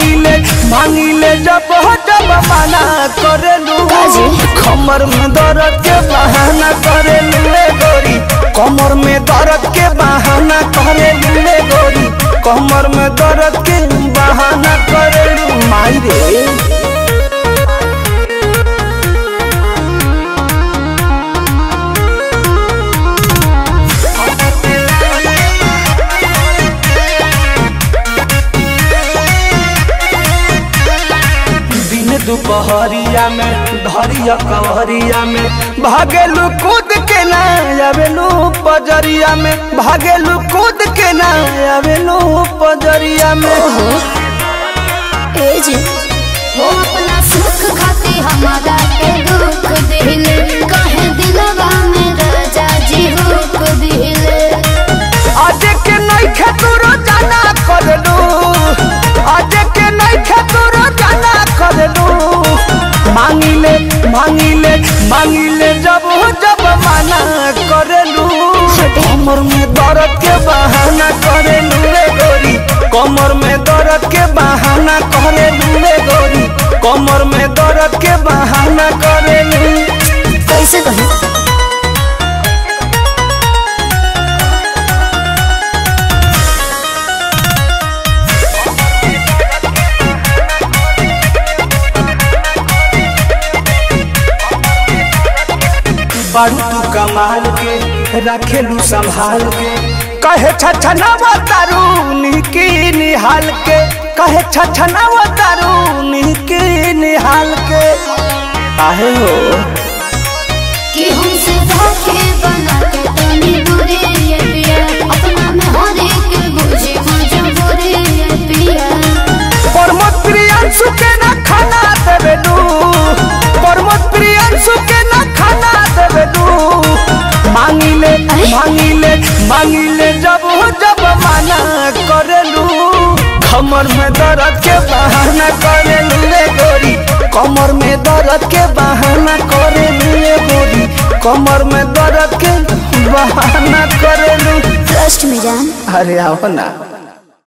मांगिले जब मना करेलू कमर में दर्द के बहाना करेलू गोरी कमर में दर्द के बहाना करेलू गोरी कमर में दर्द के बहाना करेलू माई रे दुपहरिया में धरिया कवरिया में भागेलू कूद के ना आवेलू पजरिया में भागेलू कूद के ना आवेलू पजरिया में ए जी हो अपना सुख खाती हमारा के दुख दिले कहे दिलवा में राजा जी हुक दिले आज के नहीं खेतुरो जाना करलू आज के नहीं खेतुरो जाना करलू मांगिले जब मना करेलू कमर में दर्द के बहाना करेलू रे गोरी कमर में दर्द के बहाना करेलू रे गोरी कमर में दर्द के बहाना करेलू कैसे कहे बारू तू कमाल के रखेलू संभाल के कहे छछनावा तारू निकी निहाल के कहे छछनावा तारू निकी निहाल के आहे हो कि हमसे धोखे बना के तनी दूरी ये पिया अपना में हर एक बुझे मजबूरी ये पिया परमत प्रियांशु के ना खाना देबेलू परमत प्रियांशु के ना खाना देबेलू मांगिले जब मना करेलू कमर में दर्द के बहाना करेलू रे गोरी कमर में दर्द के बहाना करेलू रे गोरी कमर में दर्द के बहाना करेलू ट्रस्ट में जान अरे आओ ना।